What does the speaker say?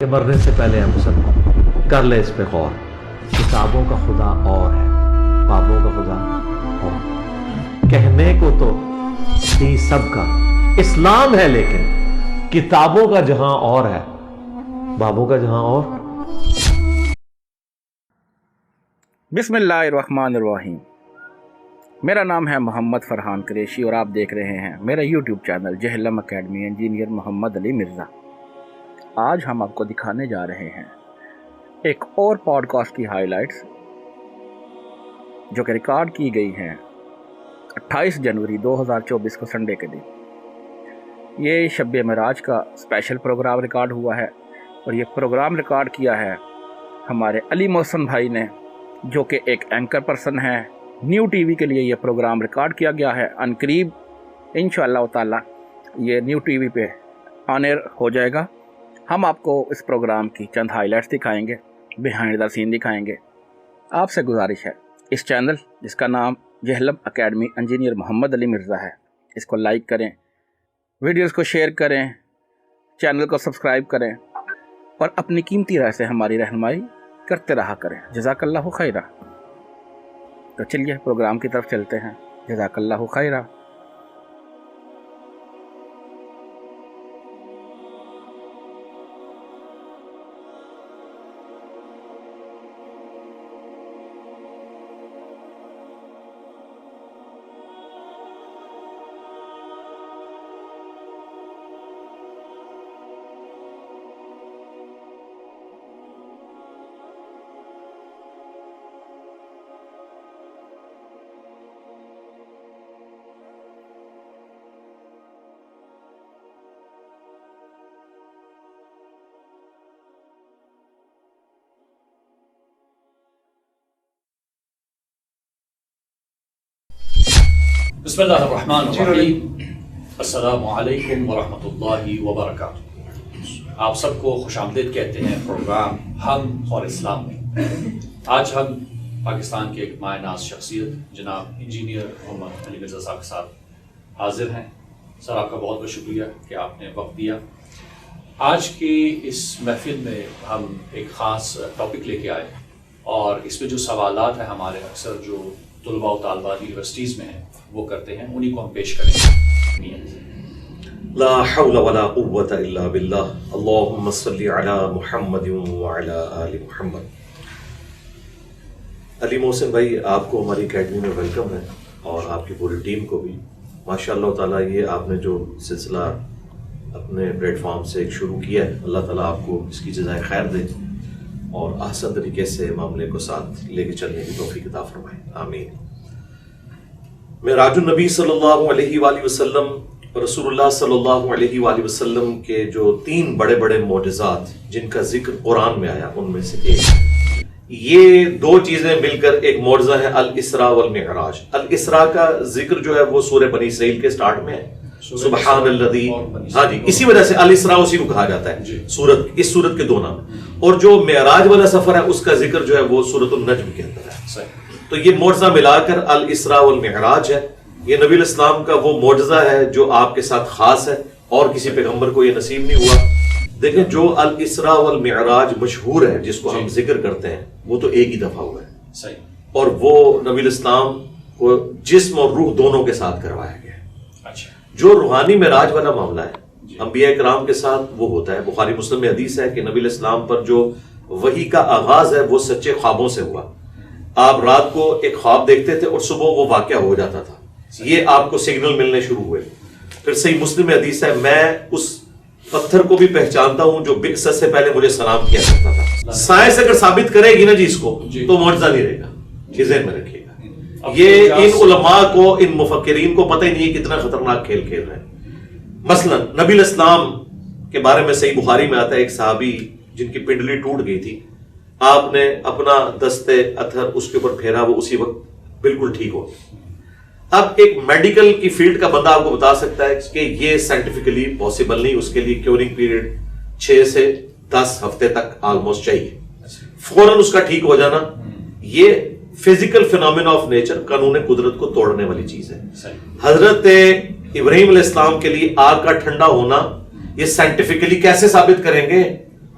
کہ مرنے سے پہلے ہم سب کر لے اس پہ غور. کتابوں کا خدا اور ہے، بابوں کا خدا اور. کہنے کو تو ہی سب کا اسلام ہے، لیکن کتابوں کا جہاں اور ہے، بابوں کا جہاں اور. بسم اللہ الرحمن الرحیم. میرا نام ہے محمد فرحان قریشی اور آپ دیکھ رہے ہیں میرا YouTube channel Jhelum academy engineer Muhammad Ali Mirza. آج ہم آپ کو دکھانے جا رہے ہیں ایک اور پوڈ کاسٹ کی ہائی لائٹس جو کہ ریکارڈ کی گئی ہیں 28 جنوری 2024 کو سنڈے کے دن. یہ شب معراج کا اسپیشل پروگرام ریکارڈ ہوا ہے اور یہ پروگرام ریکارڈ کیا ہے ہمارے علی محسن بھائی نے، جو کہ ایک اینکر پرسن ہے. نیو ٹی وی کے لیے یہ پروگرام ریکارڈ کیا گیا ہے. عنقریب انشاءاللہ تعالی یہ نیو ٹی وی پہ آن ایئر ہو جائے گا. ہم آپ کو اس پروگرام کی چند ہائی لائٹس دکھائیں گے، بیہائنڈ دا سین دکھائیں گے. آپ سے گزارش ہے اس چینل جس کا نام جہلم اکیڈمی انجینئر محمد علی مرزا ہے، اس کو لائک کریں، ویڈیوز کو شیئر کریں، چینل کو سبسکرائب کریں اور اپنی قیمتی رائے سے ہماری رہنمائی کرتے رہا کریں. جزاک اللہ خیرہ. تو چلیے پروگرام کی طرف چلتے ہیں. جزاک اللہ خیرہ. بسم اللہ الرحمن الرحیم. السلام علیکم ورحمۃ اللہ وبرکاتہ. آپ سب کو خوش آمدید کہتے ہیں پروگرام ہم اور اسلام میں. آج ہم پاکستان کے ایک مایہ ناز شخصیت جناب انجینئر محمد علی مرزا صاحب کے ساتھ حاضر ہیں. سر آپ کا بہت بہت شکریہ کہ آپ نے وقت دیا. آج کی اس محفل میں ہم ایک خاص ٹاپک لے کے آئے اور اس میں جو سوالات ہیں ہمارے اکثر جو طلباء و طالبات یونیورسٹیز میں ہیں وہ کرتے ہیں، انہی کو ہم پیش کریں گے. لا حول ولا قوة الا باللہ. اللہم صلی علی محمد وعلی آل محمد. علی محسن بھائی، آپ کو ہماری اکیڈمی میں ویلکم ہے اور آپ کی پوری ٹیم کو بھی. ماشاءاللہ تعالیٰ یہ آپ نے جو سلسلہ اپنے پلیٹ فارم سے ایک شروع کیا ہے، اللہ تعالیٰ آپ کو اس کی جزائے خیر دے اور احسن طریقے سے معاملے کو ساتھ لے کے چلنے کی توفیق عطا فرمائے. آمین. معراج النبی صلی اللہ علیہ وآلہ وسلم، رسول اللہ صلی اللہ علیہ وآلہ وسلم کے جو 3 بڑے بڑے معجزات جن کا ذکر قرآن میں آیا، ان میں سے ایک یہ 2 چیزیں مل کر ایک معجزہ ہے، الاسراء والمعراج. الاسراء کا ذکر جو ہے وہ سورہ بنی اسرائیل کے سٹارٹ میں ہے. سبحان الذی، ہاں جی، اسی وجہ سے الاسراء اسی کو کہا جاتا ہے سورت، اس سورت کے 2 نام. اور جو معراج والا سفر ہے اس کا ذکر جو ہے وہ سورۃ النجم کے اندر ہے. تو یہ معجزہ ملا کر الاسراء والمعراج ہے. یہ نبی الاسلام کا وہ معجزہ ہے جو آپ کے ساتھ خاص ہے اور کسی پیغمبر کو یہ نصیب نہیں ہوا. دیکھیں، جو الاسراء والمعراج مشہور ہے جس کو ہم ذکر کرتے ہیں، وہ تو ایک ہی دفعہ ہوا ہے اور وہ نبی الاسلام کو جسم اور روح دونوں کے ساتھ کروایا گیا ہے. جو روحانی معراج والا معاملہ ہے انبیاء کرام کے ساتھ وہ ہوتا ہے. بخاری مسلم میں حدیث ہے کہ نبی الاسلام پر جو وحی کا آغاز ہے وہ سچے خوابوں سے ہوا. آپ رات کو ایک خواب دیکھتے تھے اور صبح وہ واقعہ ہو جاتا تھا. یہ آپ کو سگنل ملنے شروع ہوئے. پھر صحیح مسلم میں حدیث ہے، میں اس پتھر کو بھی پہچانتا ہوں جو بعثت سے پہلے مجھے سلام کیا کرتا تھا. سائنس اگر ثابت کرے گی نا جی اس کو تو معجزہ نہیں رہے گا. ذہن میں رکھیے گا، یہ ان علماء کو، ان مفکرین کو پتہ ہی نہیں ہے کتنا خطرناک کھیل کھیل رہے ہیں. مثلا نبی الاسلام کے بارے میں صحیح بخاری میں آتا ہے، ایک صحابی جن کی پنڈلی ٹوٹ گئی تھی، آپ نے اپنا دستے اطہر اس کے اوپر پھیرا، وہ اسی وقت بالکل ٹھیک ہو گئی. اب ایک میڈیکل کی فیلڈ کا بندہ آپ کو بتا سکتا ہے کہ یہ سائنٹیفکلی پاسبل نہیں، اس کے لیے کیورنگ پیریڈ 6 سے 10 ہفتے تک آلموسٹ چاہیے. فوراً اس کا ٹھیک ہو جانا یہ فزیکل فینومینا آف نیچر، قانون قدرت کو توڑنے والی چیز ہے. حضرت ابراہیم علیہ السلام کے لیے آگ کا ٹھنڈا ہونا یہ سائنٹیفکلی کیسے ثابت کریں گے؟